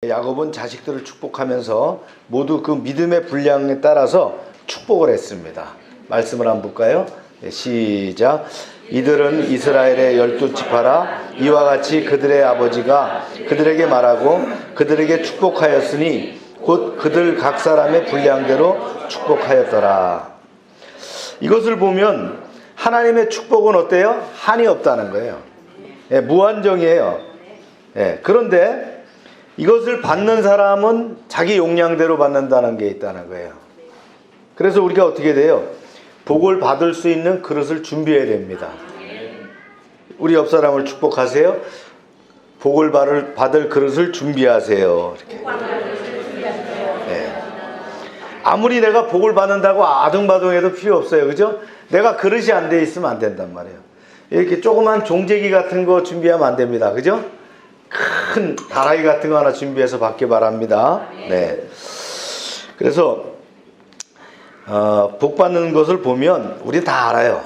야곱은 자식들을 축복하면서 모두 그 믿음의 분량에 따라서 축복을 했습니다. 말씀을 한번 볼까요? 네, 시작. 이들은 이스라엘의 12지파라 이와 같이 그들의 아버지가 그들에게 말하고 그들에게 축복하였으니 곧 그들 각 사람의 분량대로 축복하였더라. 이것을 보면 하나님의 축복은 어때요? 한이 없다는 거예요. 예, 무한정이에요. 예, 그런데 이것을 받는 사람은 자기 용량대로 받는다는 게 있다는 거예요. 그래서 우리가 어떻게 돼요? 복을 받을 수 있는 그릇을 준비해야 됩니다. 우리 옆 사람을 축복하세요. 복을 받을 그릇을 준비하세요. 이렇게. 네. 아무리 내가 복을 받는다고 아둥바둥해도 필요 없어요. 그죠? 내가 그릇이 안 돼 있으면 안 된단 말이에요. 이렇게 조그만 종재기 같은 거 준비하면 안 됩니다. 그죠? 큰 다라이 같은 거 하나 준비해서 받기 바랍니다. 네. 그래서 복 받는 것을 보면 우리 다 알아요.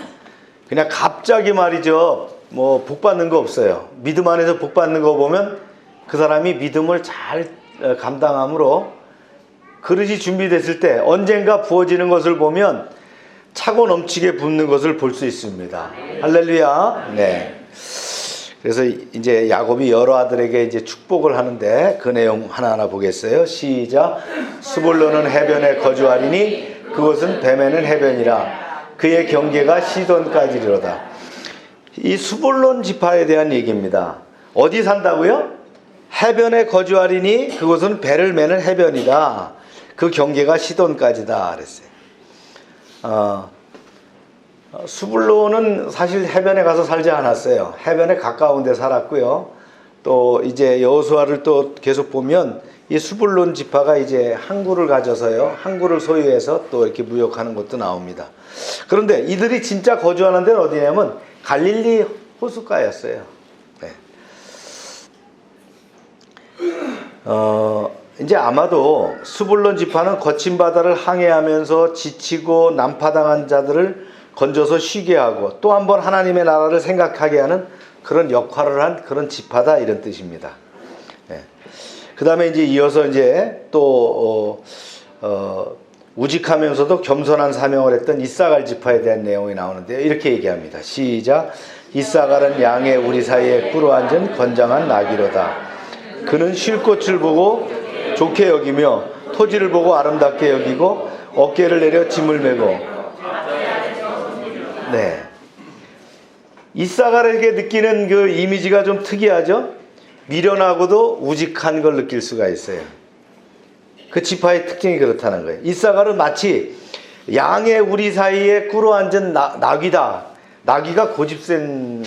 그냥 갑자기 말이죠. 뭐 복 받는 거 없어요. 믿음 안에서 복 받는 거 보면 그 사람이 믿음을 잘 감당함으로 그릇이 준비됐을 때 언젠가 부어지는 것을 보면 차고 넘치게 붓는 것을 볼 수 있습니다. 할렐루야. 네. 그래서 이제 야곱이 여러 아들에게 이제 축복을 하는데 그 내용 하나하나 보겠어요. 시작. 스불론은 해변에 거주하리니 그곳은 뱀에는 해변이라 그의 경계가 시돈까지리로다. 이 스불론 지파에 대한 얘기입니다. 어디 산다고요? 해변에 거주하리니 그곳은 배를 매는 해변이다. 그 경계가 시돈까지다 그랬어요. 스불론은 사실 해변에 가서 살지 않았어요. 해변에 가까운 데 살았고요. 또 이제 여호수아를 또 계속 보면 이 스불론 지파가 이제 항구를 가져서요. 항구를 소유해서 또 이렇게 무역하는 것도 나옵니다. 그런데 이들이 진짜 거주하는 데는 어디냐면 갈릴리 호숫가였어요. 네. 이제 아마도 스불론 지파는 거친 바다를 항해하면서 지치고 난파당한 자들을 건져서 쉬게 하고 또 한 번 하나님의 나라를 생각하게 하는 그런 역할을 한 그런 지파다 이런 뜻입니다. 네. 그 다음에 이제 이어서 이제 또 우직하면서도 겸손한 사명을 했던 이사갈 지파에 대한 내용이 나오는데요. 이렇게 얘기합니다. 시작. 이사갈은 양의 우리 사이에 꿇어앉은 건장한 나귀로다. 그는 쉴 곳을 보고 좋게 여기며 토지를 보고 아름답게 여기고 어깨를 내려 짐을 메고 네. 이사갈에게 느끼는 그 이미지가 좀 특이하죠? 미련하고도 우직한 걸 느낄 수가 있어요. 그 지파의 특징이 그렇다는 거예요. 이사갈은 마치 양의 우리 사이에 꿇어앉은 나귀다. 나귀가 고집센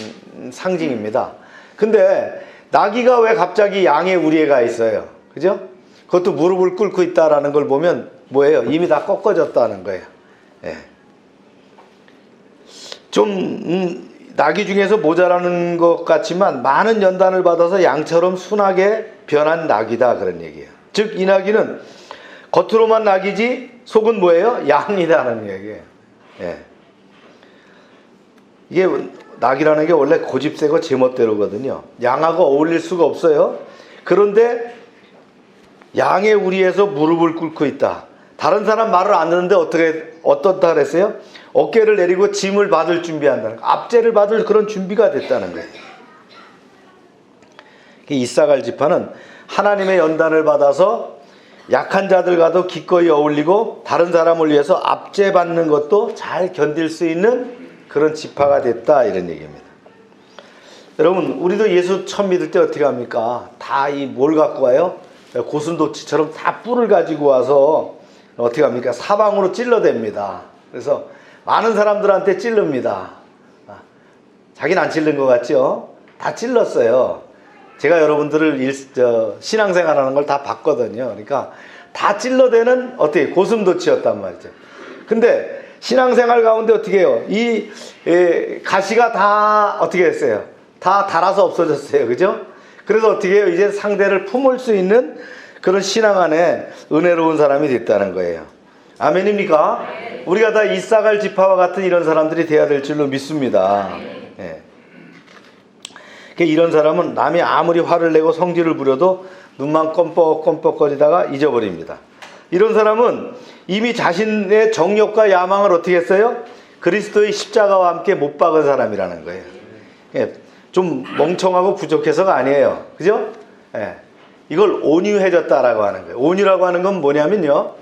상징입니다. 근데 나귀가 왜 갑자기 양의 우리에 가 있어요? 그죠? 그것도 무릎을 꿇고 있다라는 걸 보면 뭐예요? 이미 다 꺾어졌다는 거예요. 예. 좀 나귀 중에서 모자라는 것 같지만 많은 연단을 받아서 양처럼 순하게 변한 나귀다 그런 얘기예요. 즉 이 나귀는 겉으로만 나귀지 속은 뭐예요? 양이라는 얘기예요. 예. 이게 나귀라는 게 원래 고집세고 제멋대로거든요. 양하고 어울릴 수가 없어요. 그런데 양의 우리에서 무릎을 꿇고 있다. 다른 사람 말을 안 듣는데 어떻다 그랬어요? 어깨를 내리고 짐을 받을 준비한다는 거. 압제를 받을 그런 준비가 됐다는 거예요. 이사갈 지파는 하나님의 연단을 받아서 약한 자들과도 기꺼이 어울리고 다른 사람을 위해서 압제받는 것도 잘 견딜 수 있는 그런 지파가 됐다 이런 얘기입니다. 여러분 우리도 예수 처음 믿을 때 어떻게 합니까? 다 이 뭘 갖고 와요? 고슴도치처럼 다 뿔을 가지고 와서 어떻게 합니까? 사방으로 찔러댑니다. 그래서 많은 사람들한테 찔릅니다. 자기는 안 찔른 것 같죠? 다 찔렀어요. 제가 여러분들을 신앙생활하는 걸 다 봤거든요. 그러니까 다 찔러대는 어떻게 고슴도치였단 말이죠. 근데 신앙생활 가운데 어떻게 해요? 이 가시가 다 어떻게 했어요? 다 닳아서 없어졌어요. 그죠? 그래서 어떻게 해요? 이제 상대를 품을 수 있는 그런 신앙 안에 은혜로운 사람이 됐다는 거예요. 아멘입니까? 우리가 다 이사갈 지파와 같은 이런 사람들이 돼야 될 줄로 믿습니다. 네. 이런 사람은 남이 아무리 화를 내고 성질을 부려도 눈만 껌뻑껌뻑거리다가 잊어버립니다. 이런 사람은 이미 자신의 정욕과 야망을 어떻게 했어요? 그리스도의 십자가와 함께 못 박은 사람이라는 거예요. 예, 좀 멍청하고 부족해서가 아니에요. 그죠? 예, 이걸 온유해졌다라고 하는 거예요. 온유라고 하는 건 뭐냐면요,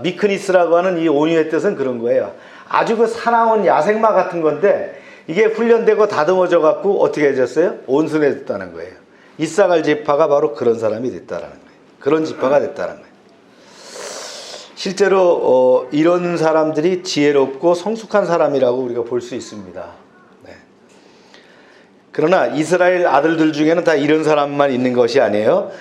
미크니스라고 하는 이 온유의 뜻은 그런 거예요. 아주 그 사나운 야생마 같은 건데 이게 훈련되고 다듬어져 갖고 어떻게 해졌어요? 온순해졌다는 거예요. 이사갈 지파가 바로 그런 사람이 됐다라는 거예요. 그런 지파가 됐다는 거예요. 실제로 이런 사람들이 지혜롭고 성숙한 사람이라고 우리가 볼 수 있습니다. 네. 그러나 이스라엘 아들들 중에는 다 이런 사람만 있는 것이 아니에요.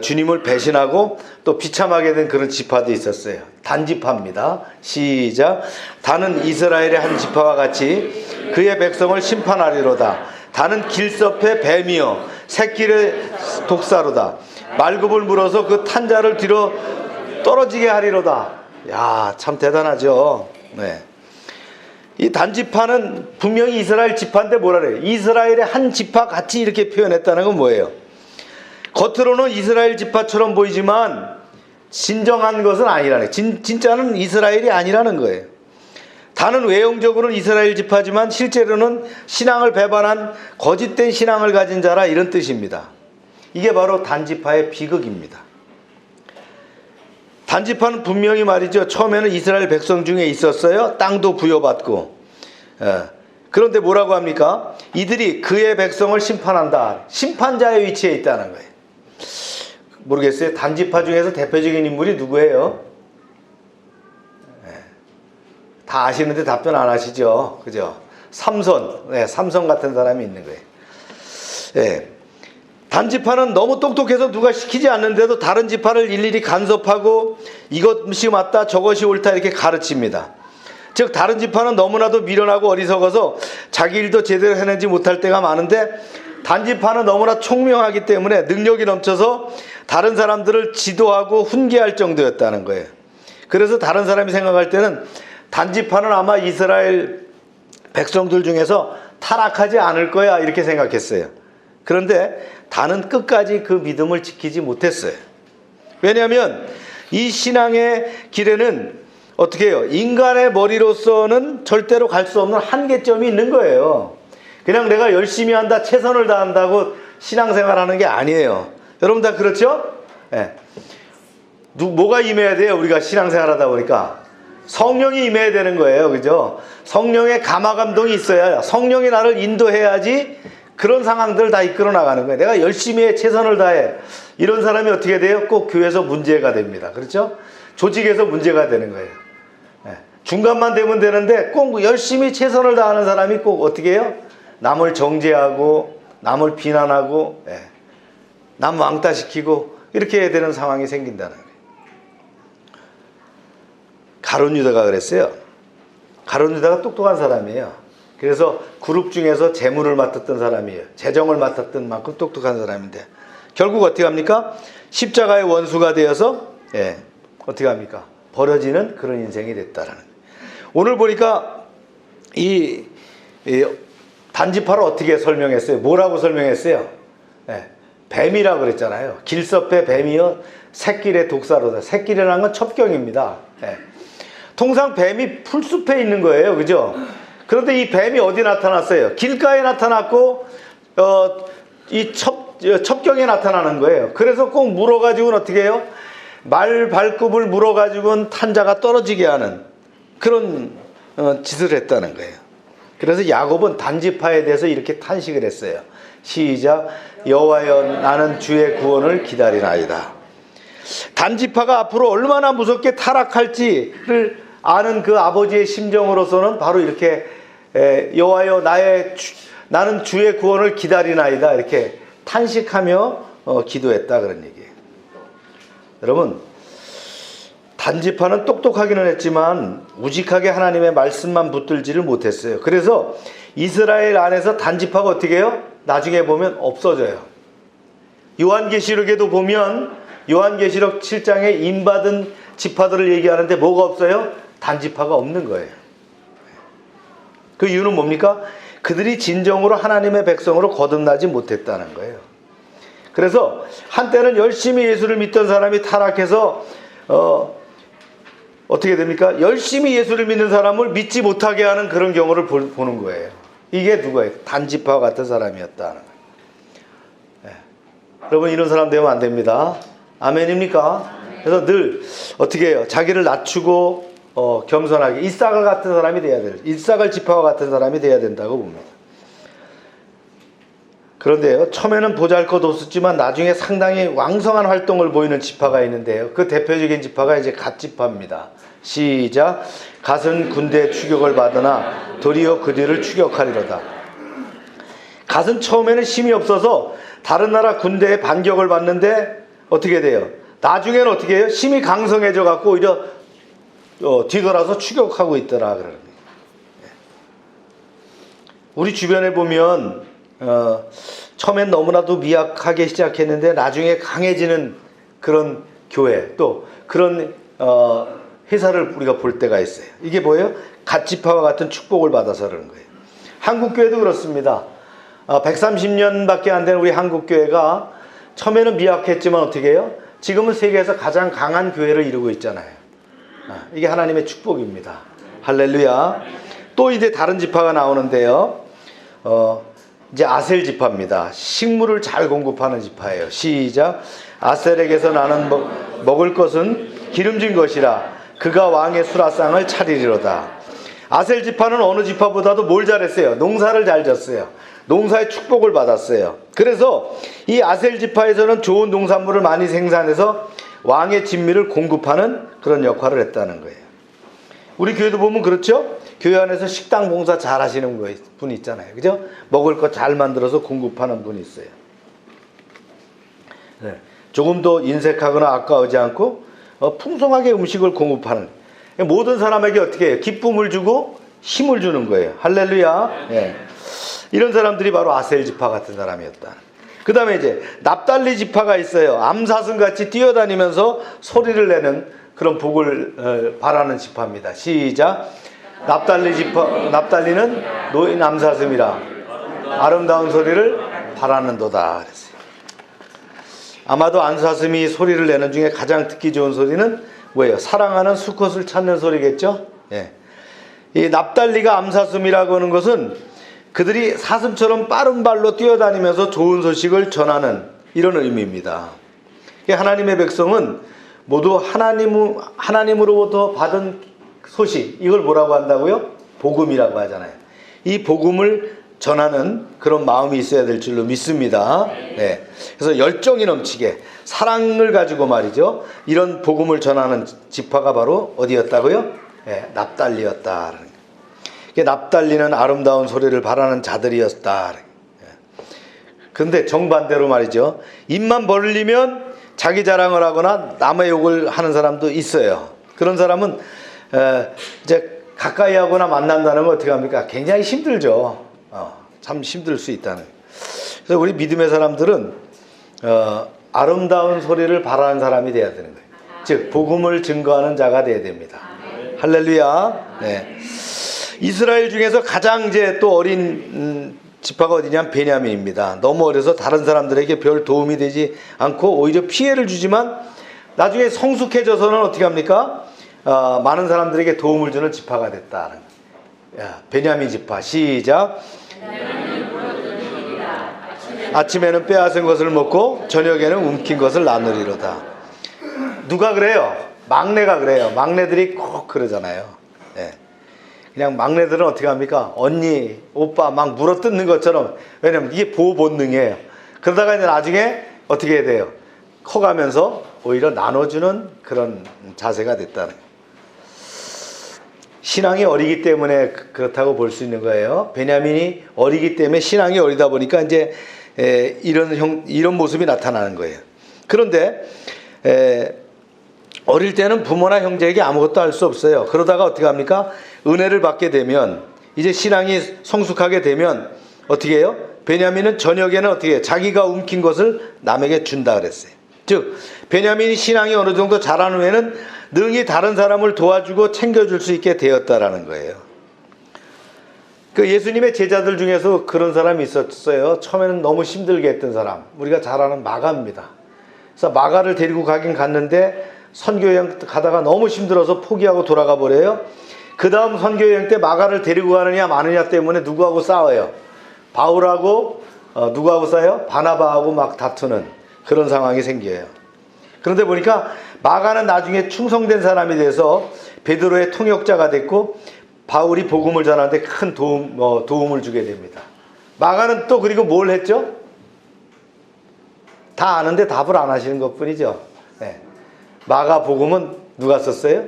주님을 배신하고 또 비참하게 된 그런 지파도 있었어요. 단지파입니다. 시작. 다는 이스라엘의 한 지파와 같이 그의 백성을 심판하리로다. 다는 길섭의 뱀이요 새끼를 독사로다. 말굽을 물어서 그 탄자를 뒤로 떨어지게 하리로다. 야, 참 대단하죠. 네. 이 단지파는 분명히 이스라엘 지파인데 뭐라 그래요? 이스라엘의 한 지파 같이 이렇게 표현했다는 건 뭐예요? 겉으로는 이스라엘 지파처럼 보이지만 진정한 것은 아니라는 거예요. 진짜는 이스라엘이 아니라는 거예요. 다는 외형적으로는 이스라엘 지파지만 실제로는 신앙을 배반한 거짓된 신앙을 가진 자라, 이런 뜻입니다. 이게 바로 단지파의 비극입니다. 단지파는 분명히 말이죠, 처음에는 이스라엘 백성 중에 있었어요. 땅도 부여받고. 그런데 뭐라고 합니까? 이들이 그의 백성을 심판한다. 심판자의 위치에 있다는 거예요. 모르겠어요. 단지파 중에서 대표적인 인물이 누구예요? 다 아시는데 답변 안 하시죠? 그죠? 삼손. 네, 삼손 같은 사람이 있는 거예요. 네. 단지파는 너무 똑똑해서 누가 시키지 않는데도 다른 지파를 일일이 간섭하고 이것이 맞다 저것이 옳다 이렇게 가르칩니다. 즉 다른 지파는 너무나도 미련하고 어리석어서 자기 일도 제대로 해내지 못할 때가 많은데, 단지파는 너무나 총명하기 때문에 능력이 넘쳐서 다른 사람들을 지도하고 훈계할 정도였다는 거예요. 그래서 다른 사람이 생각할 때는 단지파는 아마 이스라엘 백성들 중에서 타락하지 않을 거야 이렇게 생각했어요. 그런데 다는 끝까지 그 믿음을 지키지 못했어요. 왜냐하면 이 신앙의 길에는 어떻게 해요? 인간의 머리로서는 절대로 갈 수 없는 한계점이 있는 거예요. 그냥 내가 열심히 한다, 최선을 다한다고 신앙생활하는 게 아니에요. 여러분 다 그렇죠? 네. 뭐가 임해야 돼요? 우리가 신앙생활하다 보니까 성령이 임해야 되는 거예요. 그죠? 성령의 감화감동이 있어야, 성령이 나를 인도해야지 그런 상황들을 다 이끌어 나가는 거예요. 내가 열심히 해, 최선을 다해. 이런 사람이 어떻게 돼요? 꼭 교회에서 문제가 됩니다. 그렇죠? 조직에서 문제가 되는 거예요. 네. 중간만 되면 되는데 꼭 열심히 최선을 다하는 사람이 꼭 어떻게 해요? 남을 정죄하고 남을 비난하고, 네, 남 왕따시키고 이렇게 해야 되는 상황이 생긴다는 거예요. 가룟 유다가 그랬어요. 가룟 유다가 똑똑한 사람이에요. 그래서 그룹 중에서 재물을 맡았던 사람이에요. 재정을 맡았던 만큼 똑똑한 사람인데 결국 어떻게 합니까? 십자가의 원수가 되어서, 예, 어떻게 합니까? 버려지는 그런 인생이 됐다라는 거예요. 오늘 보니까 이 단지파를 어떻게 설명했어요? 뭐라고 설명했어요? 예, 뱀이라고 그랬잖아요. 길섭의 뱀이요 새끼의 독사로다. 새끼라는 건 첩경입니다. 예. 통상 뱀이 풀숲에 있는 거예요. 그죠? 그런데 이 뱀이 어디 나타났어요? 길가에 나타났고 이 첩경에 나타나는 거예요. 그래서 꼭 물어가지고는 어떻게 해요? 말 발굽을 물어가지고는 탄자가 떨어지게 하는 그런 짓을 했다는 거예요. 그래서 야곱은 단지파에 대해서 이렇게 탄식을 했어요. 시작. 여호와여 나는 주의 구원을 기다리나이다. 단지파가 앞으로 얼마나 무섭게 타락할지를 아는 그 아버지의 심정으로서는 바로 이렇게 여호와여 나는 주의 구원을 기다리나이다 이렇게 탄식하며 기도했다 그런 얘기예요. 여러분, 단지파는 똑똑하기는 했지만 우직하게 하나님의 말씀만 붙들지를 못했어요. 그래서 이스라엘 안에서 단지파가 어떻게 해요? 나중에 보면 없어져요. 요한계시록에도 보면 요한계시록 7장에 인받은 지파들을 얘기하는데 뭐가 없어요? 단지파가 없는 거예요. 그 이유는 뭡니까? 그들이 진정으로 하나님의 백성으로 거듭나지 못했다는 거예요. 그래서 한때는 열심히 예수를 믿던 사람이 타락해서 어떻게 됩니까? 열심히 예수를 믿는 사람을 믿지 못하게 하는 그런 경우를 보는 거예요. 이게 누구예요? 단지파와 같은 사람이었다는 거예요. 네. 여러분, 이런 사람 되면 안 됩니다. 아멘입니까? 그래서 늘 어떻게 해요? 자기를 낮추고 겸손하게 이삭을 같은 사람이 돼야 돼요. 이삭을 지파와 같은 사람이 돼야 된다고 봅니다. 그런데요, 처음에는 보잘것없었지만 나중에 상당히 왕성한 활동을 보이는 지파가 있는데요. 그 대표적인 지파가 이제 갓 지파입니다. 시작. 갓은 군대의 추격을 받으나 도리어 그 뒤를 추격하리로다. 갓은 처음에는 힘이 없어서 다른 나라 군대의 반격을 받는데 어떻게 돼요? 나중에는 어떻게 해요? 힘이 강성해져 갖고 오히려 뒤돌아서 추격하고 있더라 그러는 거예요. 우리 주변에 보면 처음엔 너무나도 미약하게 시작했는데 나중에 강해지는 그런 교회, 또 그런 회사를 우리가 볼 때가 있어요. 이게 뭐예요? 갓지파와 같은 축복을 받아서 그러는 거예요. 한국교회도 그렇습니다. 130년밖에 안 된 우리 한국교회가 처음에는 미약했지만 어떻게 해요? 지금은 세계에서 가장 강한 교회를 이루고 있잖아요. 이게 하나님의 축복입니다. 할렐루야. 또 이제 다른 지파가 나오는데요. 이제 아셀 지파입니다. 식물을 잘 공급하는 지파예요. 시작. 아셀에게서 나는 먹을 것은 기름진 것이라 그가 왕의 수라상을 차리리로다. 아셀 지파는 어느 지파보다도 뭘 잘했어요? 농사를 잘 졌어요. 농사의 축복을 받았어요. 그래서 이 아셀 지파에서는 좋은 농산물을 많이 생산해서 왕의 진미를 공급하는 그런 역할을 했다는 거예요. 우리 교회도 보면 그렇죠? 교회 안에서 식당 봉사 잘 하시는 분 있잖아요. 그죠? 먹을 거 잘 만들어서 공급하는 분이 있어요. 네. 조금 더 인색하거나 아까우지 않고 풍성하게 음식을 공급하는, 모든 사람에게 어떻게 해요? 기쁨을 주고 힘을 주는 거예요. 할렐루야. 네. 이런 사람들이 바로 아셀 지파 같은 사람이었다. 그 다음에 이제 납달리 지파가 있어요. 암사슴같이 뛰어다니면서 소리를 내는 그런 복을 바라는 지파입니다. 시작. 납달리는 노인 암사슴이라 아름다운 소리를 바라는도다 그랬어요. 아마도 암사슴이 소리를 내는 중에 가장 듣기 좋은 소리는 뭐예요? 사랑하는 수컷을 찾는 소리겠죠? 예. 이 납달리가 암사슴이라고 하는 것은 그들이 사슴처럼 빠른 발로 뛰어다니면서 좋은 소식을 전하는 이런 의미입니다. 하나님의 백성은 모두 하나님으로부터 받은 소식, 이걸 뭐라고 한다고요? 복음이라고 하잖아요. 이 복음을 전하는 그런 마음이 있어야 될 줄로 믿습니다. 네. 그래서 열정이 넘치게 사랑을 가지고 말이죠. 이런 복음을 전하는 지파가 바로 어디였다고요? 네, 납달리였다. 납달리는 아름다운 소리를 바라는 자들이었다. 근데 정반대로 말이죠. 입만 벌리면 자기 자랑을 하거나 남의 욕을 하는 사람도 있어요. 그런 사람은 이제 가까이 하거나 만난다는 건 어떻게 합니까? 굉장히 힘들죠. 참 힘들 수 있다는. 그래서 우리 믿음의 사람들은 아름다운 소리를 바라는 사람이 돼야 되는 거예요. 즉 복음을 증거하는 자가 돼야 됩니다. 할렐루야. 네. 이스라엘 중에서 가장 이제 또 어린 지파가 어디냐면 베냐민입니다. 너무 어려서 다른 사람들에게 별 도움이 되지 않고 오히려 피해를 주지만 나중에 성숙해져서는 어떻게 합니까? 많은 사람들에게 도움을 주는 지파가 됐다. 베냐민 지파. 시작. 아침에는 빼앗은 것을 먹고 저녁에는 움킨 것을 나누리로다. 누가 그래요? 막내가 그래요. 막내들이 꼭 그러잖아요. 네. 그냥 막내들은 어떻게 합니까? 언니, 오빠 막 물어뜯는 것처럼. 왜냐면 이게 보호 본능이에요. 그러다가 이제 나중에 어떻게 해야 돼요? 커가면서 오히려 나눠주는 그런 자세가 됐다는 거예요. 신앙이 어리기 때문에 그렇다고 볼 수 있는 거예요. 베냐민이 어리기 때문에 신앙이 어리다 보니까 이제 이런 모습이 나타나는 거예요. 그런데 어릴 때는 부모나 형제에게 아무것도 할 수 없어요. 그러다가 어떻게 합니까? 은혜를 받게 되면, 이제 신앙이 성숙하게 되면 어떻게 해요? 베냐민은 저녁에는 어떻게 해요? 자기가 움킨 것을 남에게 준다 그랬어요. 즉 베냐민이 신앙이 어느 정도 자란 후에는 능히 다른 사람을 도와주고 챙겨줄 수 있게 되었다라는 거예요. 그 예수님의 제자들 중에서 그런 사람이 있었어요. 처음에는 너무 힘들게 했던 사람. 우리가 잘 아는 마가입니다. 그래서 마가를 데리고 가긴 갔는데 선교여행 가다가 너무 힘들어서 포기하고 돌아가 버려요. 그 다음 선교여행 때 마가를 데리고 가느냐 마느냐 때문에 누구하고 싸워요. 바울하고 누구하고 싸워요? 바나바하고 막 다투는 그런 상황이 생겨요. 그런데 보니까 마가는 나중에 충성된 사람이 돼서 베드로의 통역자가 됐고 바울이 복음을 전하는데 큰 도움을 주게 됩니다. 마가는 또 그리고 뭘 했죠? 다 아는데 답을 안 하시는 것뿐이죠. 네. 마가 복음은 누가 썼어요?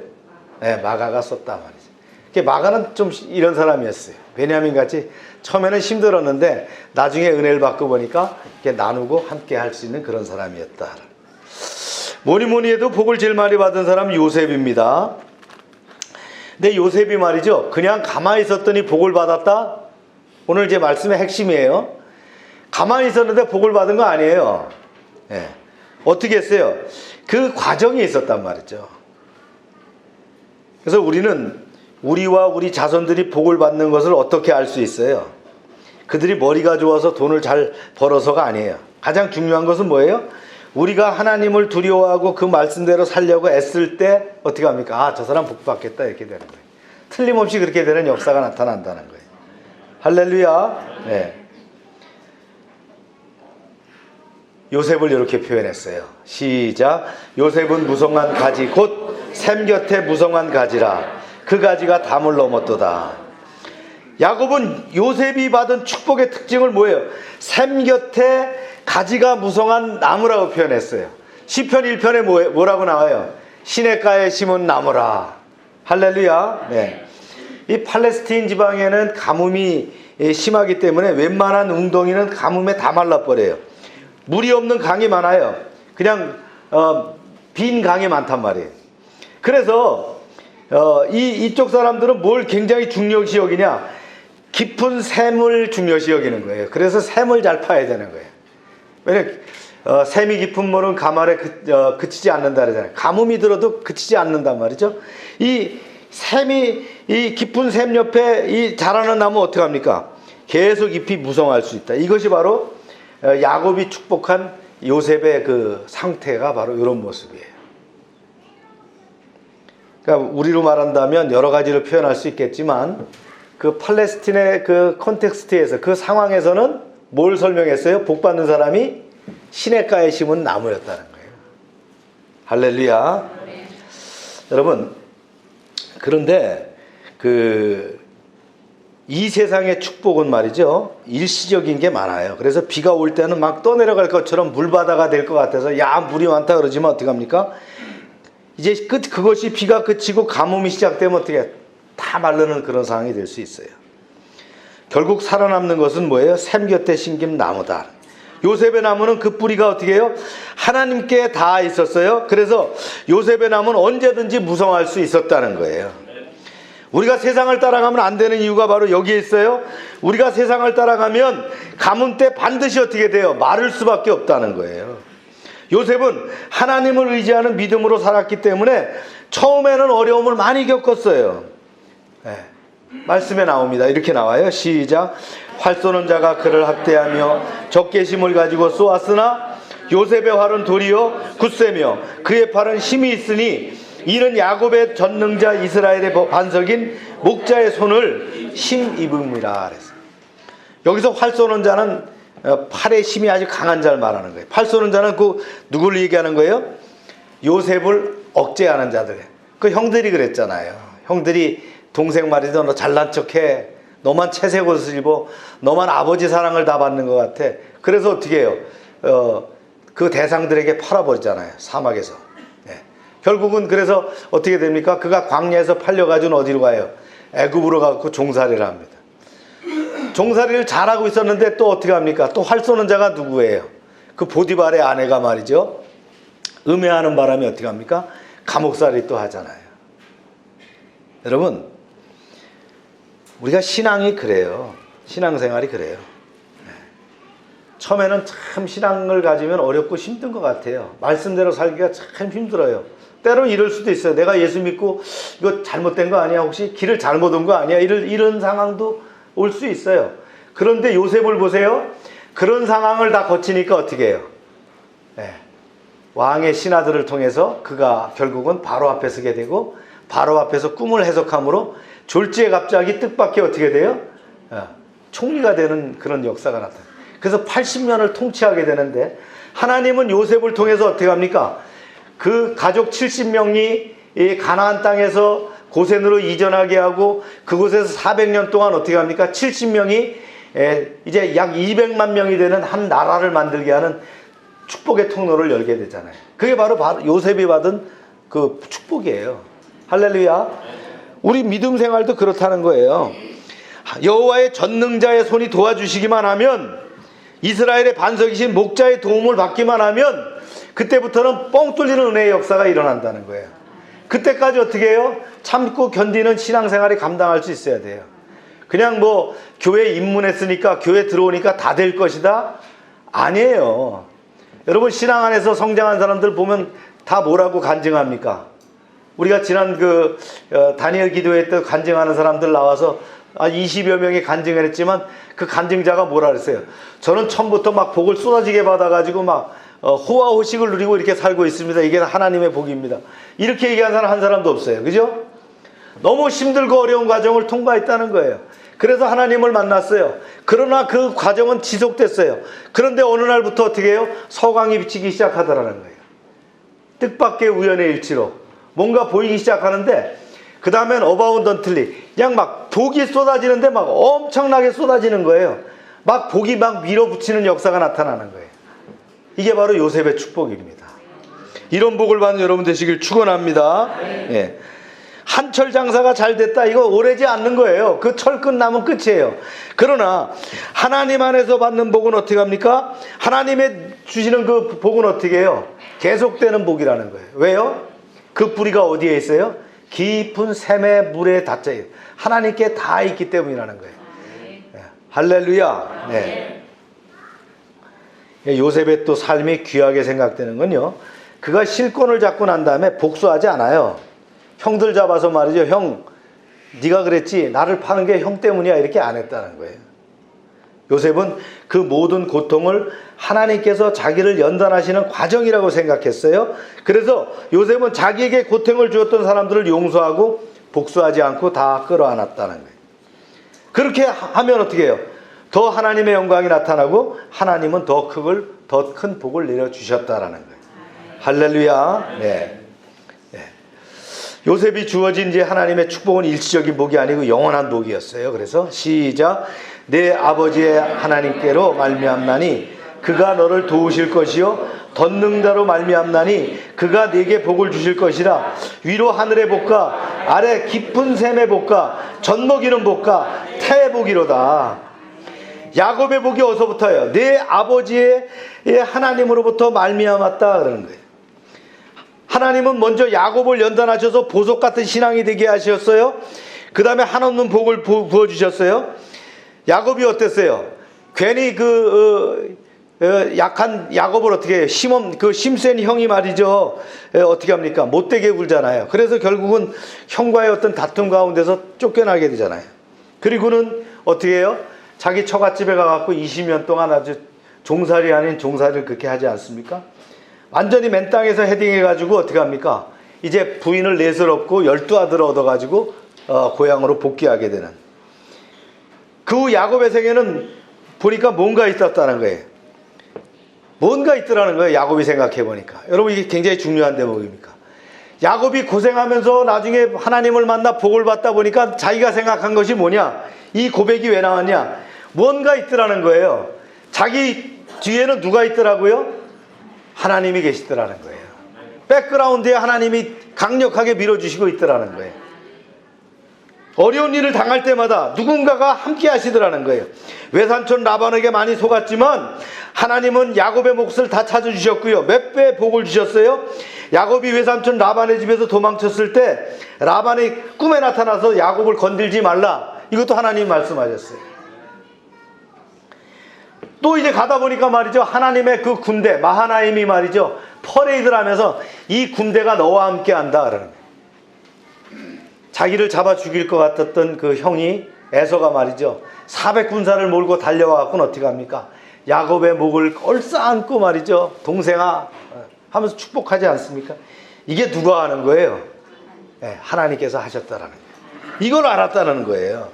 네, 마가가 썼단 말이죠. 마가는 좀 이런 사람이었어요. 베냐민 같이 처음에는 힘들었는데 나중에 은혜를 받고 보니까 이렇게 나누고 함께 할 수 있는 그런 사람이었다. 뭐니 해도 복을 제일 많이 받은 사람은 요셉입니다. 근데 요셉이 말이죠, 그냥 가만히 있었더니 복을 받았다? 오늘 제 말씀의 핵심이에요. 가만히 있었는데 복을 받은 거 아니에요. 네. 어떻게 했어요? 그 과정이 있었단 말이죠. 그래서 우리는 우리와 우리 자손들이 복을 받는 것을 어떻게 알 수 있어요? 그들이 머리가 좋아서 돈을 잘 벌어서가 아니에요. 가장 중요한 것은 뭐예요? 우리가 하나님을 두려워하고 그 말씀대로 살려고 애쓸 때 어떻게 합니까? 아, 저 사람 복 받겠다 이렇게 되는 거예요. 틀림없이 그렇게 되는 역사가 나타난다는 거예요. 할렐루야. 네. 요셉을 이렇게 표현했어요. 시작. 요셉은 무성한 가지 곧 샘 곁에 무성한 가지라. 그 가지가 담을 넘었도다. 야곱은 요셉이 받은 축복의 특징을 뭐예요? 샘 곁에 가지가 무성한 나무라고 표현했어요. 시편 1편에 뭐라고 나와요? 시냇가에 심은 나무라. 할렐루야. 네. 이 팔레스틴 지방에는 가뭄이 심하기 때문에 웬만한 웅덩이는 가뭄에 다 말라버려요. 물이 없는 강이 많아요. 그냥 빈 강이 많단 말이에요. 그래서 이쪽 사람들은 뭘 굉장히 중요시 여기냐? 깊은 샘을 중요시 여기는 거예요. 그래서 샘을 잘 파야 되는 거예요. 왜냐면 샘이 깊은 물은 가말에 그치지 않는다 그러잖아요. 가뭄이 들어도 그치지 않는단 말이죠. 이 샘이 이 깊은 샘 옆에 이 자라는 나무 어떻게 합니까? 계속 잎이 무성할 수 있다. 이것이 바로 야곱이 축복한 요셉의 그 상태가 바로 이런 모습이에요. 그러니까 우리로 말한다면 여러 가지로 표현할 수 있겠지만 그 팔레스틴의 그 콘텍스트에서 그 상황에서는 뭘 설명했어요? 복 받는 사람이 시냇가에 심은 나무였다는 거예요. 할렐루야. 네. 여러분, 그런데 이 세상의 축복은 말이죠, 일시적인 게 많아요. 그래서 비가 올 때는 막 떠내려갈 것처럼 물바다가 될 것 같아서 야 물이 많다 그러지만 어떻게 합니까? 이제 그것이 비가 그치고 가뭄이 시작되면 어떻게 다 마르는 그런 상황이 될 수 있어요. 결국 살아남는 것은 뭐예요? 샘 곁에 심긴 나무다. 요셉의 나무는 그 뿌리가 어떻게 해요? 하나님께 닿아 있었어요. 그래서 요셉의 나무는 언제든지 무성할 수 있었다는 거예요. 우리가 세상을 따라가면 안 되는 이유가 바로 여기에 있어요. 우리가 세상을 따라가면 가뭄 때 반드시 어떻게 돼요? 마를 수밖에 없다는 거예요. 요셉은 하나님을 의지하는 믿음으로 살았기 때문에 처음에는 어려움을 많이 겪었어요. 네. 말씀에 나옵니다. 이렇게 나와요. 시작. 활 쏘는 자가 그를 학대하며 적개심을 가지고 쏘았으나 요셉의 활은 도리어 굳세며 그의 팔은 힘이 있으니 이는 야곱의 전능자 이스라엘의 반석인 목자의 손을 힘입음이라 그랬어요. 여기서 활 쏘는 자는 팔의 힘이 아주 강한 자를 말하는 거예요. 팔 쏘는 자는 그 누구를 얘기하는 거예요? 요셉을 억제하는 자들. 그 형들이 그랬잖아요. 형들이 동생 말이죠. 너 잘난 척해. 너만 채색 옷을 입어. 너만 아버지 사랑을 다 받는 것 같아. 그래서 어떻게 해요? 그 대상들에게 팔아버리잖아요. 사막에서. 네. 결국은 그래서 어떻게 됩니까? 그가 광야에서 팔려가지고 어디로 가요? 애굽으로 가고 종살이를 합니다. 종살이를 잘하고 있었는데 또 어떻게 합니까? 또 활 쏘는 자가 누구예요? 그 보디발의 아내가 말이죠. 음해하는 바람에 어떻게 합니까? 감옥살이 또 하잖아요. 여러분, 우리가 신앙이 그래요. 신앙생활이 그래요. 처음에는 참 신앙을 가지면 어렵고 힘든 것 같아요. 말씀대로 살기가 참 힘들어요. 때로는 이럴 수도 있어요. 내가 예수 믿고 이거 잘못된 거 아니야? 혹시 길을 잘못 온 거 아니야? 이런 상황도 올 수 있어요. 그런데 요셉을 보세요. 그런 상황을 다 거치니까 어떻게 해요? 네. 왕의 신하들을 통해서 그가 결국은 바로 앞에 서게 되고, 바로 앞에서 꿈을 해석함으로 졸지에 갑자기 뜻밖의 어떻게 돼요? 총리가 되는 그런 역사가 나타나요. 그래서 80년을 통치하게 되는데, 하나님은 요셉을 통해서 어떻게 합니까? 그 가족 70명이 이 가나안 땅에서 고센으로 이전하게 하고, 그곳에서 400년 동안 어떻게 합니까? 70명이 이제 약 200만 명이 되는 한 나라를 만들게 하는 축복의 통로를 열게 되잖아요. 그게 바로 요셉이 받은 그 축복이에요. 할렐루야. 우리 믿음 생활도 그렇다는 거예요. 여호와의 전능자의 손이 도와주시기만 하면, 이스라엘의 반석이신 목자의 도움을 받기만 하면, 그때부터는 뻥 뚫리는 은혜의 역사가 일어난다는 거예요. 그때까지 어떻게 해요? 참고 견디는 신앙생활이 감당할 수 있어야 돼요. 그냥 뭐 교회 입문했으니까, 교회 들어오니까 다 될 것이다? 아니에요. 여러분, 신앙 안에서 성장한 사람들 보면 다 뭐라고 간증합니까? 우리가 지난 다니엘 기도회 때 간증하는 사람들 나와서 20여 명이 간증을 했지만, 그 간증자가 뭐라 그랬어요? 저는 처음부터 막 복을 쏟아지게 받아가지고 막 호화호식을 누리고 이렇게 살고 있습니다. 이게 하나님의 복입니다. 이렇게 얘기한 사람 한 사람도 없어요. 그죠? 너무 힘들고 어려운 과정을 통과했다는 거예요. 그래서 하나님을 만났어요. 그러나 그 과정은 지속됐어요. 그런데 어느 날부터 어떻게 해요? 서광이 비치기 시작하더라는 거예요. 뜻밖의 우연의 일치로 뭔가 보이기 시작하는데, 그 다음엔 어바운던틀리, 그냥 막 복이 쏟아지는데 막 엄청나게 쏟아지는 거예요. 막 복이 막 밀어붙이는 역사가 나타나는 거예요. 이게 바로 요셉의 축복입니다. 이런 복을 받는 여러분 되시길 축원합니다. 예. 한철 장사가 잘 됐다, 이거 오래지 않는 거예요. 그 철 끝나면 끝이에요. 그러나 하나님 안에서 받는 복은 어떻게 합니까? 하나님의 주시는 그 복은 어떻게 해요? 계속되는 복이라는 거예요. 왜요? 그 뿌리가 어디에 있어요? 깊은 샘의 물에 닿자예요. 하나님께 다 있기 때문이라는 거예요. 네. 할렐루야. 네. 요셉의 또 삶이 귀하게 생각되는 건요, 그가 실권을 잡고 난 다음에 복수하지 않아요. 형들 잡아서 말이죠, 형 네가 그랬지, 나를 파는 게 형 때문이야, 이렇게 안 했다는 거예요. 요셉은 그 모든 고통을 하나님께서 자기를 연단하시는 과정이라고 생각했어요. 그래서 요셉은 자기에게 고통을 주었던 사람들을 용서하고 복수하지 않고 다 끌어안았다는 거예요. 그렇게 하면 어떻게 해요? 더 하나님의 영광이 나타나고, 하나님은 더 큰 복을 내려주셨다라는 거예요. 할렐루야. 네. 네. 요셉이 주어진 이제 하나님의 축복은 일시적인 복이 아니고 영원한 복이었어요. 그래서 시작. 내 아버지의 하나님께로 말미암나니 그가 너를 도우실 것이요 전능자로 말미암나니 그가 네게 복을 주실 것이라. 위로 하늘의 복과 아래 깊은 샘의 복과 젖먹이는 복과 태의 복이로다. 야곱의 복이 어디서부터예요? 내 아버지의 하나님으로부터 말미암았다 그러는 거예요. 하나님은 먼저 야곱을 연단하셔서 보석 같은 신앙이 되게 하셨어요. 그 다음에 한없는 복을 부어주셨어요. 야곱이 어땠어요? 괜히 약한 야곱을 어떻게 해요? 힘센 형이 말이죠, 어떻게 합니까? 못되게 굴잖아요. 그래서 결국은 형과의 어떤 다툼 가운데서 쫓겨나게 되잖아요. 그리고는 어떻게 해요? 자기 처갓집에 가갖고 20년 동안 아주 종살이 아닌 종살이를 그렇게 하지 않습니까? 완전히 맨 땅에서 헤딩해가지고 어떻게 합니까? 이제 부인을 넷을 얻고 12아들을 얻어가지고 고향으로 복귀하게 되는. 그 후 야곱의 생에는 보니까 뭔가 있었다는 거예요. 뭔가 있더라는 거예요. 야곱이 생각해보니까. 여러분, 이게 굉장히 중요한 대목입니까? 야곱이 고생하면서 나중에 하나님을 만나 복을 받다 보니까 자기가 생각한 것이 뭐냐? 이 고백이 왜 나왔냐? 뭔가 있더라는 거예요. 자기 뒤에는 누가 있더라고요? 하나님이 계시더라는 거예요. 백그라운드에 하나님이 강력하게 밀어주시고 있더라는 거예요. 어려운 일을 당할 때마다 누군가가 함께 하시더라는 거예요. 외삼촌 라반에게 많이 속았지만 하나님은 야곱의 몫을 다 찾아주셨고요. 몇 배 복을 주셨어요. 야곱이 외삼촌 라반의 집에서 도망쳤을 때 라반이 꿈에 나타나서 야곱을 건들지 말라, 이것도 하나님이 말씀하셨어요. 또 이제 가다 보니까 말이죠, 하나님의 그 군대 마하나임이 말이죠, 퍼레이드를 하면서 이 군대가 너와 함께 한다 그러는 거예요. 자기를 잡아 죽일 것 같았던 그 형이 에서가 말이죠, 400군사를 몰고 달려와갖고는 어떻게 합니까? 야곱의 목을 얼싸안고 말이죠. 동생아 하면서 축복하지 않습니까? 이게 누가 하는 거예요? 네, 하나님께서 하셨다라는 거예요. 이걸 알았다는 거예요.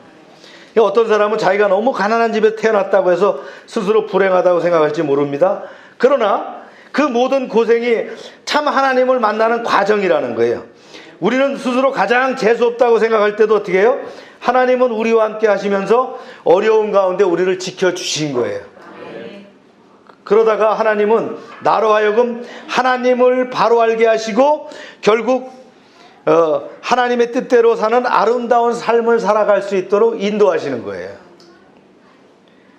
어떤 사람은 자기가 너무 가난한 집에 태어났다고 해서 스스로 불행하다고 생각할지 모릅니다. 그러나 그 모든 고생이 참 하나님을 만나는 과정이라는 거예요. 우리는 스스로 가장 재수없다고 생각할 때도 어떻게 해요? 하나님은 우리와 함께 하시면서 어려운 가운데 우리를 지켜주신 거예요. 그러다가 하나님은 나로 하여금 하나님을 바로 알게 하시고 결국 하나님의 뜻대로 사는 아름다운 삶을 살아갈 수 있도록 인도하시는 거예요.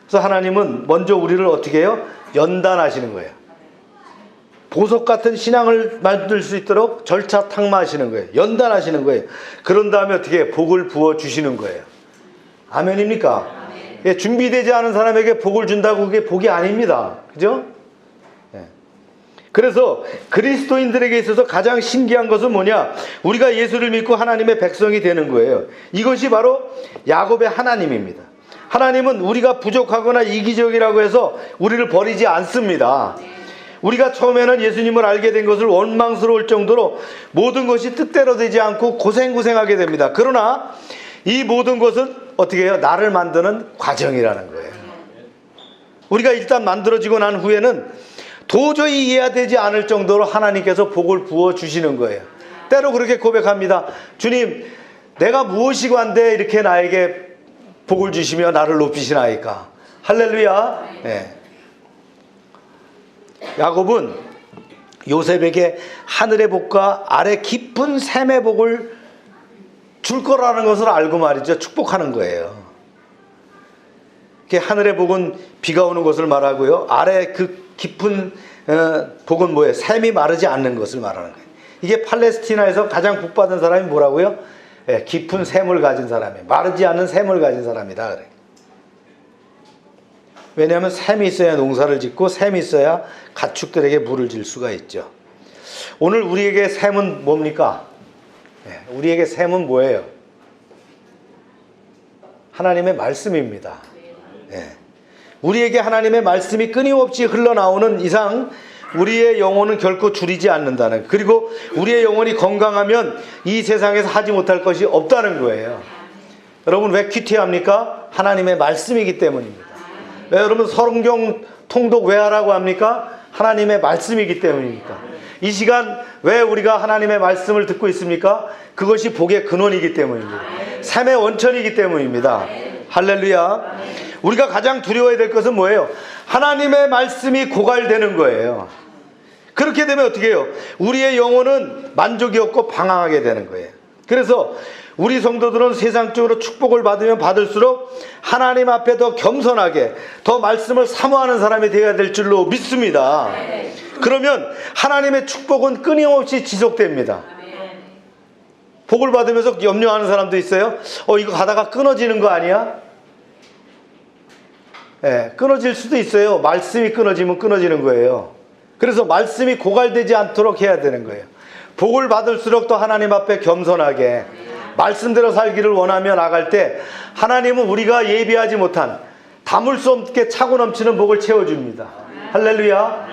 그래서 하나님은 먼저 우리를 어떻게 해요? 연단하시는 거예요. 보석 같은 신앙을 만들 수 있도록 절차 탁마하시는 거예요. 연단하시는 거예요. 그런 다음에 어떻게 해요? 복을 부어주시는 거예요. 아멘입니까? 아멘. 준비되지 않은 사람에게 복을 준다고 그게 복이 아닙니다. 그죠? 그래서 그리스도인들에게 있어서 가장 신기한 것은 뭐냐? 우리가 예수를 믿고 하나님의 백성이 되는 거예요. 이것이 바로 야곱의 하나님입니다. 하나님은 우리가 부족하거나 이기적이라고 해서 우리를 버리지 않습니다. 우리가 처음에는 예수님을 알게 된 것을 원망스러울 정도로 모든 것이 뜻대로 되지 않고 고생하게 됩니다. 그러나 이 모든 것은 어떻게 해요? 나를 만드는 과정이라는 거예요. 우리가 일단 만들어지고 난 후에는 도저히 이해되지 않을 정도로 하나님께서 복을 부어주시는 거예요. 때로 그렇게 고백합니다. 주님, 내가 무엇이고 한데 이렇게 나에게 복을 주시며 나를 높이시나이까. 할렐루야. 네. 야곱은 요셉에게 하늘의 복과 아래 깊은 샘의 복을 줄 거라는 것을 알고 말이죠. 축복하는 거예요. 하늘의 복은 비가 오는 것을 말하고요. 아래 그 깊은 복은 뭐예요? 샘이 마르지 않는 것을 말하는 거예요. 이게 팔레스티나에서 가장 복받은 사람이 뭐라고요? 깊은 샘을 가진 사람이에요. 마르지 않는 샘을 가진 사람이다. 그래. 왜냐하면 샘이 있어야 농사를 짓고 샘이 있어야 가축들에게 물을 줄 수가 있죠. 오늘 우리에게 샘은 뭡니까? 우리에게 샘은 뭐예요? 하나님의 말씀입니다. 우리에게 하나님의 말씀이 끊임없이 흘러나오는 이상 우리의 영혼은 결코 줄이지 않는다는, 그리고 우리의 영혼이 건강하면 이 세상에서 하지 못할 것이 없다는 거예요. 여러분 왜 큐티합니까? 하나님의 말씀이기 때문입니다. 왜 여러분 성경 통독 왜 하라고 합니까? 하나님의 말씀이기 때문입니까? 이 시간 왜 우리가 하나님의 말씀을 듣고 있습니까? 그것이 복의 근원이기 때문입니다. 삶의 원천이기 때문입니다. 할렐루야. 우리가 가장 두려워야 될 것은 뭐예요? 하나님의 말씀이 고갈되는 거예요. 그렇게 되면 어떻게 해요? 우리의 영혼은 만족이 없고 방황하게 되는 거예요. 그래서 우리 성도들은 세상적으로 축복을 받으면 받을수록 하나님 앞에 더 겸손하게 더 말씀을 사모하는 사람이 되어야 될 줄로 믿습니다. 그러면 하나님의 축복은 끊임없이 지속됩니다. 복을 받으면서 염려하는 사람도 있어요. 이거 가다가 끊어지는 거 아니야? 끊어질 수도 있어요. 말씀이 끊어지면 끊어지는 거예요. 그래서 말씀이 고갈되지 않도록 해야 되는 거예요. 복을 받을수록 더 하나님 앞에 겸손하게 말씀대로 살기를 원하며 나갈 때 하나님은 우리가 예비하지 못한 담을 수 없게 차고 넘치는 복을 채워줍니다. 할렐루야.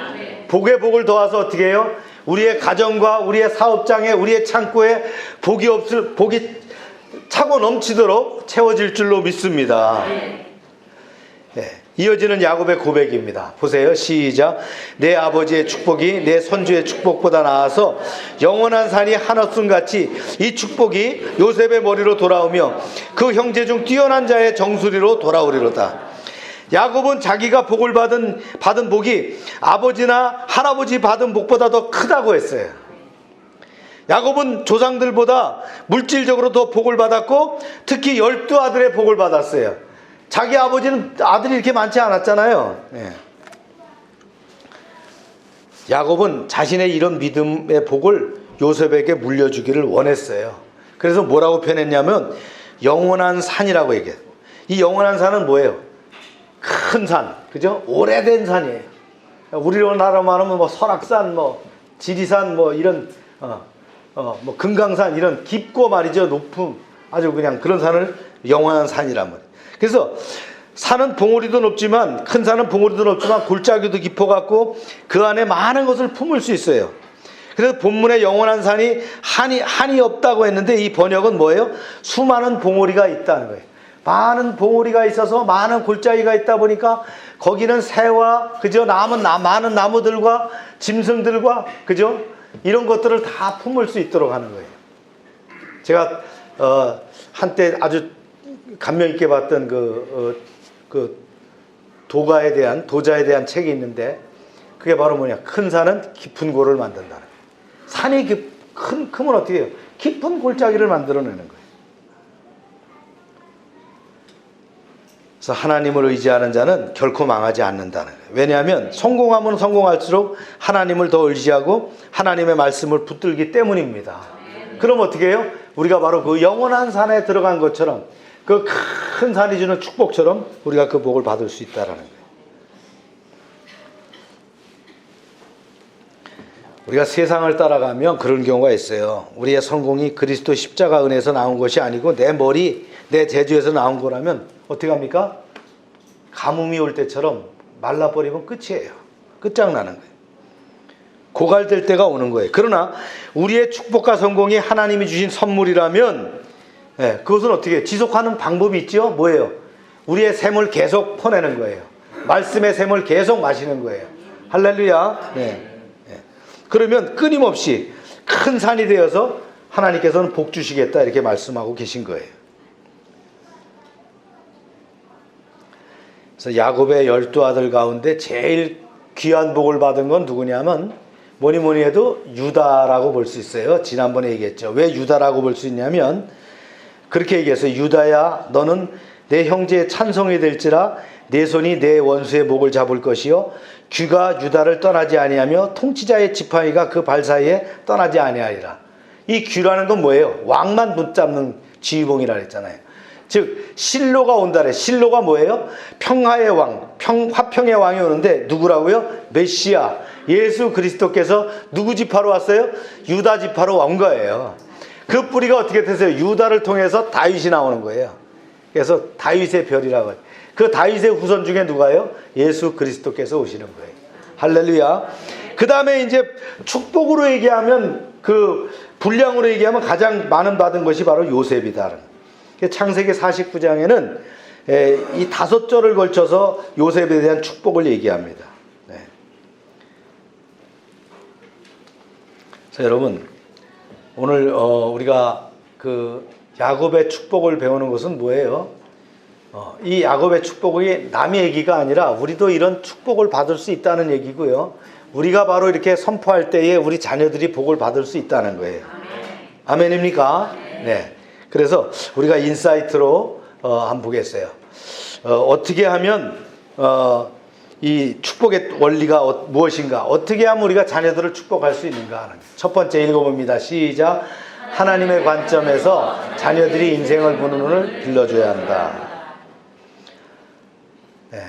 복에 복을 더해서 어떻게 해요? 우리의 가정과 우리의 사업장에 우리의 창고에 복이 차고 넘치도록 채워질 줄로 믿습니다. 이어지는 야곱의 고백입니다. 보세요. 시작. 내 아버지의 축복이 내 손주의 축복보다 나아서 영원한 산이 한없음같이 이 축복이 요셉의 머리로 돌아오며 그 형제 중 뛰어난 자의 정수리로 돌아오리로다. 야곱은 자기가 복을 받은 복이 아버지나 할아버지 받은 복보다 더 크다고 했어요. 야곱은 조상들보다 물질적으로 더 복을 받았고 특히 12아들의 복을 받았어요. 자기 아버지는 아들이 이렇게 많지 않았잖아요. 야곱은 자신의 이런 믿음의 복을 요셉에게 물려주기를 원했어요. 그래서 뭐라고 표현했냐면 영원한 산이라고 얘기해요. 이 영원한 산은 뭐예요? 큰 산, 그죠? 오래된 산이에요. 우리나라로 말하면 뭐 설악산, 뭐 지리산, 뭐 이런 뭐 금강산 이런 깊고 말이죠 높은 아주 그냥 그런 산을 영원한 산이란 말이에요. 그래서 산은 봉우리도 높지만, 큰 산은 봉우리도 높지만 골짜기도 깊어갖고 그 안에 많은 것을 품을 수 있어요. 그래서 본문에 영원한 산이 한이 없다고 했는데, 이 번역은 뭐예요? 수많은 봉우리가 있다는 거예요. 많은 봉우리가 있어서 많은 골짜기가 있다 보니까 거기는 새와, 그죠? 많은 나무들과 짐승들과, 그죠? 이런 것들을 다 품을 수 있도록 하는 거예요. 제가 한때 아주 감명 있게 봤던 도자에 대한 책이 있는데, 그게 바로 뭐냐? 큰 산은 깊은 골을 만든다는 거예요. 산이 크면 어떻게 해요? 깊은 골짜기를 만들어내는 거예요. 그래서 하나님을 의지하는 자는 결코 망하지 않는다는 거예요. 왜냐하면 성공하면 성공할수록 하나님을 더 의지하고 하나님의 말씀을 붙들기 때문입니다. 그럼 어떻게 해요? 우리가 바로 그 영원한 산에 들어간 것처럼, 그 큰 산이 주는 축복처럼 우리가 그 복을 받을 수 있다는 거예요. 우리가 세상을 따라가면 그런 경우가 있어요. 우리의 성공이 그리스도 십자가 은혜에서 나온 것이 아니고 내 머리, 내 재주에서 나온 거라면 어떻게 합니까? 가뭄이 올 때처럼 말라버리면 끝이에요. 끝장나는 거예요. 고갈될 때가 오는 거예요. 그러나 우리의 축복과 성공이 하나님이 주신 선물이라면, 그것은 어떻게 해요? 지속하는 방법이 있죠. 뭐예요? 우리의 샘을 계속 퍼내는 거예요. 말씀의 샘을 계속 마시는 거예요. 할렐루야. 네. 그러면 끊임없이 큰 산이 되어서 하나님께서는 복 주시겠다, 이렇게 말씀하고 계신 거예요. 그래서 야곱의 12아들 가운데 제일 귀한 복을 받은 건 누구냐면, 뭐니 해도 유다라고 볼 수 있어요. 지난번에 얘기했죠. 왜 유다라고 볼 수 있냐면, 그렇게 얘기했어요. 유다야, 너는 내 형제의 찬송이 될지라 내 손이 내 원수의 목을 잡을 것이요, 귀가 유다를 떠나지 아니하며 통치자의 지팡이가 그 발 사이에 떠나지 아니하리라. 이 귀라는 건 뭐예요? 왕만 붙잡는 지휘봉이라 했잖아요. 즉 실로가 온다래. 실로가 뭐예요? 평화의 왕, 화평의 왕이 오는데 누구라고요? 메시아 예수 그리스도께서 누구 지파로 왔어요? 유다 지파로 온 거예요. 그 뿌리가 어떻게 되세요? 유다를 통해서 다윗이 나오는 거예요. 그래서 다윗의 별이라고 해요. 그 다윗의 후손 중에 누가요? 예수 그리스도께서 오시는 거예요. 할렐루야. 그 다음에 이제 축복으로 얘기하면, 그 분량으로 얘기하면 가장 많은 받은 것이 바로 요셉이다. 창세기 49장에는 이 5절을 걸쳐서 요셉에 대한 축복을 얘기합니다. 네. 자, 여러분, 오늘 우리가 그 야곱의 축복을 배우는 것은 뭐예요? 이 야곱의 축복이 남의 얘기가 아니라 우리도 이런 축복을 받을 수 있다는 얘기고요. 우리가 바로 이렇게 선포할 때에 우리 자녀들이 복을 받을 수 있다는 거예요. 아멘입니까? 네. 그래서 우리가 인사이트로 한번 보겠어요. 어떻게 하면 이 축복의 원리가 무엇인가? 어떻게 하면 우리가 자녀들을 축복할 수 있는가 하는 거예요. 첫 번째 읽어봅니다. 시작. 하나님의 관점에서 자녀들이 인생을 보는 눈을 길러줘야 한다. 네.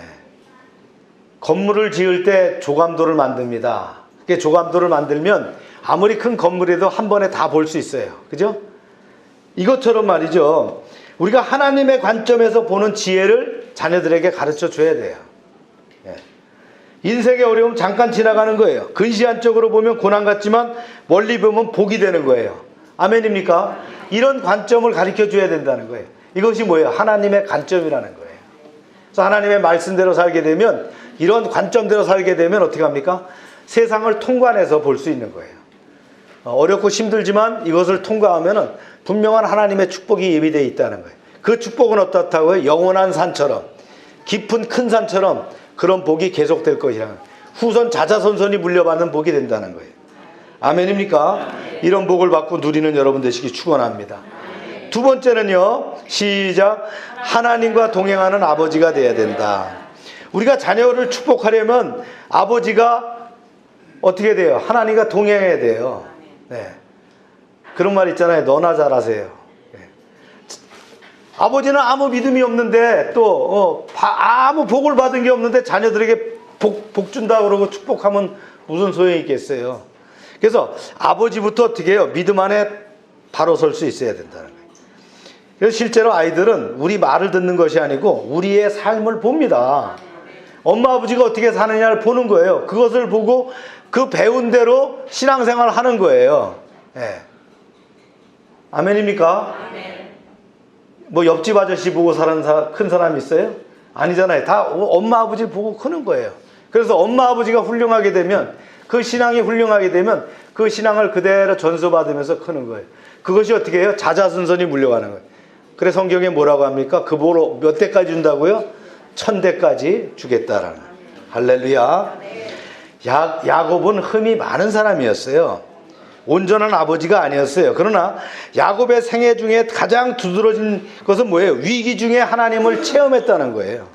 건물을 지을 때 조감도를 만듭니다. 조감도를 만들면 아무리 큰 건물에도 한 번에 다 볼 수 있어요. 그죠? 이것처럼 말이죠. 우리가 하나님의 관점에서 보는 지혜를 자녀들에게 가르쳐 줘야 돼요. 네. 인생의 어려움 잠깐 지나가는 거예요. 근시안적으로 보면 고난 같지만 멀리 보면 복이 되는 거예요. 아멘입니까? 이런 관점을 가르쳐 줘야 된다는 거예요. 이것이 뭐예요? 하나님의 관점이라는 거예요. 그래서 하나님의 말씀대로 살게 되면, 이런 관점대로 살게 되면 어떻게 합니까? 세상을 통관해서 볼 수 있는 거예요. 어렵고 힘들지만 이것을 통과하면 분명한 하나님의 축복이 예비되어 있다는 거예요. 그 축복은 어떻다고요? 영원한 산처럼, 깊은 큰 산처럼 그런 복이 계속될 것이라는 거예요. 후손 자자손손이 물려받는 복이 된다는 거예요. 아멘입니까? 이런 복을 받고 누리는 여러분 되시기 축원합니다. 두 번째는요, 시작. 하나님과 동행하는 아버지가 되어야 된다. 우리가 자녀를 축복하려면 아버지가 어떻게 돼요? 하나님과 동행해야 돼요. 네. 그런 말 있잖아요. 너나 잘하세요. 네. 아버지는 아무 믿음이 없는데 또 아무 복을 받은 게 없는데 자녀들에게 복 준다 그러고 축복하면 무슨 소용이 있겠어요. 그래서 아버지부터 어떻게 해요? 믿음 안에 바로 설 수 있어야 된다는 거예요. 그래서 실제로 아이들은 우리 말을 듣는 것이 아니고 우리의 삶을 봅니다. 엄마 아버지가 어떻게 사느냐를 보는 거예요. 그것을 보고 그 배운 대로 신앙생활을 하는 거예요. 예. 아멘입니까? 뭐 옆집 아저씨 보고 사는 큰 사람 있어요? 아니잖아요. 다 엄마 아버지 보고 크는 거예요. 그래서 엄마 아버지가 훌륭하게 되면, 그 신앙이 훌륭하게 되면 그 신앙을 그대로 전수받으면서 크는 거예요. 그것이 어떻게 해요? 자자손손이 물려가는 거예요. 그래서 성경에 뭐라고 합니까? 그 보로 몇 대까지 준다고요? 1000대까지 주겠다라는. 할렐루야. 야곱은 흠이 많은 사람이었어요. 온전한 아버지가 아니었어요. 그러나 야곱의 생애 중에 가장 두드러진 것은 뭐예요? 위기 중에 하나님을 체험했다는 거예요.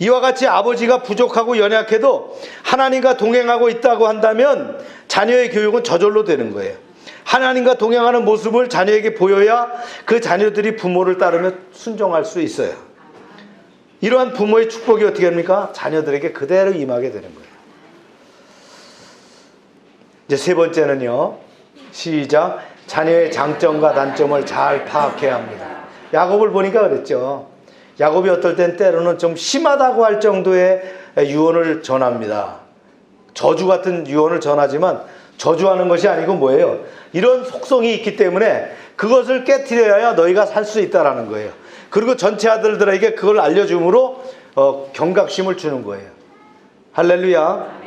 이와 같이 아버지가 부족하고 연약해도 하나님과 동행하고 있다고 한다면 자녀의 교육은 저절로 되는 거예요. 하나님과 동행하는 모습을 자녀에게 보여야 그 자녀들이 부모를 따르며 순종할 수 있어요. 이러한 부모의 축복이 어떻게 합니까? 자녀들에게 그대로 임하게 되는 거예요. 이제 세 번째는요. 시작. 자녀의 장점과 단점을 잘 파악해야 합니다. 야곱을 보니까 그랬죠. 야곱이 어떨 땐 때로는 좀 심하다고 할 정도의 유언을 전합니다. 저주 같은 유언을 전하지만 저주하는 것이 아니고 뭐예요? 이런 속성이 있기 때문에 그것을 깨트려야 너희가 살 수 있다라는 거예요. 그리고 전체 아들들에게 그걸 알려줌으로 경각심을 주는 거예요. 할렐루야.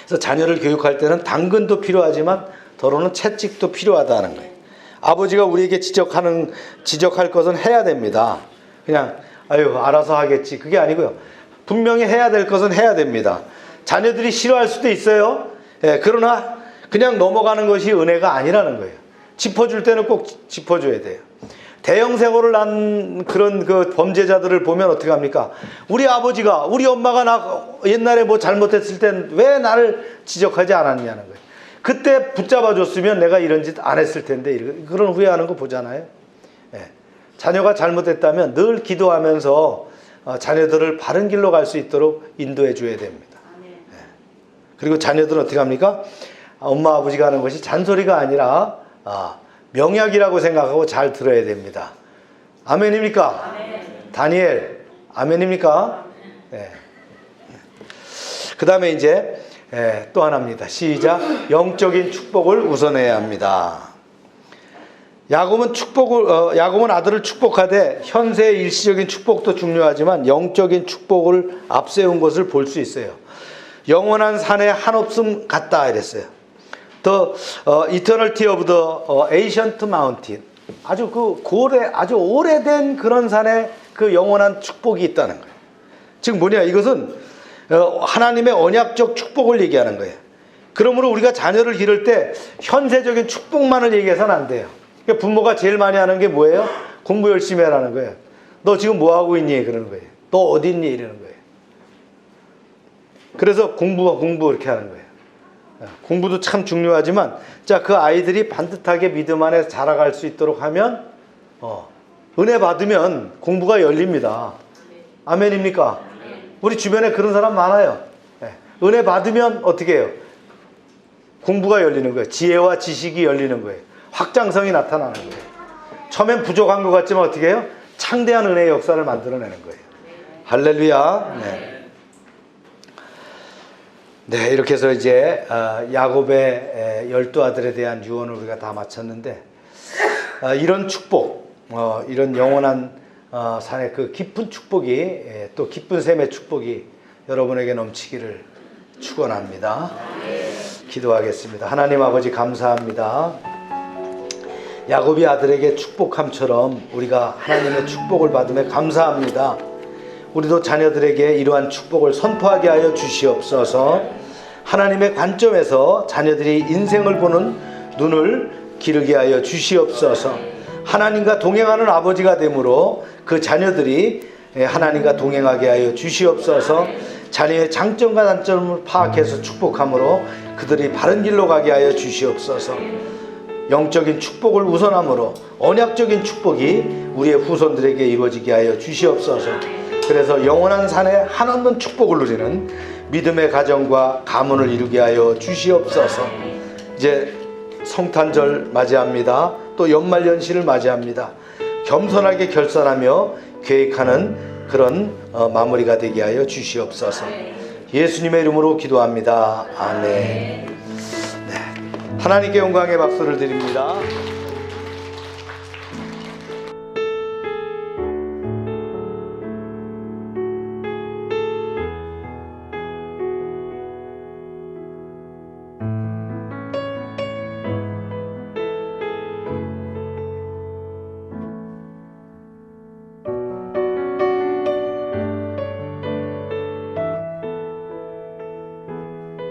그래서 자녀를 교육할 때는 당근도 필요하지만 더러는 채찍도 필요하다는 거예요. 아버지가 우리에게 지적할 것은 해야 됩니다. 그냥 아유 알아서 하겠지 그게 아니고요. 분명히 해야 될 것은 해야 됩니다. 자녀들이 싫어할 수도 있어요. 그러나 그냥 넘어가는 것이 은혜가 아니라는 거예요. 짚어줄 때는 꼭 짚어줘야 돼요. 대형 사고를 난 그런 그 범죄자들을 보면 어떻게 합니까? 우리 아버지가, 우리 엄마가 나 옛날에 뭐 잘못했을 땐 왜 나를 지적하지 않았냐는 거예요. 그때 붙잡아 줬으면 내가 이런 짓 안 했을 텐데, 그런 후회하는 거 보잖아요. 자녀가 잘못했다면 늘 기도하면서 자녀들을 바른 길로 갈 수 있도록 인도해 줘야 됩니다. 그리고 자녀들은 어떻게 합니까? 엄마 아버지가 하는 것이 잔소리가 아니라 명약이라고 생각하고 잘 들어야 됩니다. 아멘입니까? 아멘. 다니엘 아멘입니까? 네. 그 다음에 이제 또 하나입니다. 시작. 영적인 축복을 우선해야 합니다. 야곱은 아들을 축복하되 현세의 일시적인 축복도 중요하지만 영적인 축복을 앞세운 것을 볼 수 있어요. 영원한 산에 한없음 같다 이랬어요. The eternity of the ancient mountain. 아주 아주 오래된 그런 산에 그 영원한 축복이 있다는 거예요. 즉 뭐냐, 이것은 하나님의 언약적 축복을 얘기하는 거예요. 그러므로 우리가 자녀를 기를 때 현세적인 축복만을 얘기해서는 안 돼요. 그러니까 부모가 제일 많이 하는 게 뭐예요? 공부 열심히 하라는 거예요. 너 지금 뭐 하고 있니? 그러는 거예요. 너 어디 있니? 이러는 거예요. 그래서 공부 이렇게 하는 거예요. 공부도 참 중요하지만 그 아이들이 반듯하게 믿음 안에 자라갈 수 있도록 하면 은혜 받으면 공부가 열립니다. 아멘입니까? 우리 주변에 그런 사람 많아요. 은혜 받으면 어떻게 해요? 공부가 열리는 거예요. 지혜와 지식이 열리는 거예요. 확장성이 나타나는 거예요. 처음엔 부족한 것 같지만 어떻게 해요? 창대한 은혜의 역사를 만들어내는 거예요. 할렐루야. 네, 이렇게 해서 이제 야곱의 12아들에 대한 유언을 우리가 다 마쳤는데, 이런 축복, 이런 영원한 산의 그 깊은 축복이, 또 깊은 샘의 축복이 여러분에게 넘치기를 축원합니다. 기도하겠습니다. 하나님 아버지 감사합니다. 야곱이 아들에게 축복함처럼 우리가 하나님의 축복을 받음에 감사합니다. 우리도 자녀들에게 이러한 축복을 선포하게 하여 주시옵소서. 하나님의 관점에서 자녀들이 인생을 보는 눈을 기르게 하여 주시옵소서. 하나님과 동행하는 아버지가 되므로 그 자녀들이 하나님과 동행하게 하여 주시옵소서. 자녀의 장점과 단점을 파악해서 축복함으로 그들이 바른 길로 가게 하여 주시옵소서. 영적인 축복을 우선함으로 언약적인 축복이 우리의 후손들에게 이루어지게 하여 주시옵소서. 그래서 영원한 산에 한없는 축복을 누리는 믿음의 가정과 가문을 이루게 하여 주시옵소서. 이제 성탄절 맞이합니다. 또 연말연시를 맞이합니다. 겸손하게 결산하며 계획하는 그런 마무리가 되게 하여 주시옵소서. 예수님의 이름으로 기도합니다. 아멘. 네. 하나님께 영광의 박수를 드립니다.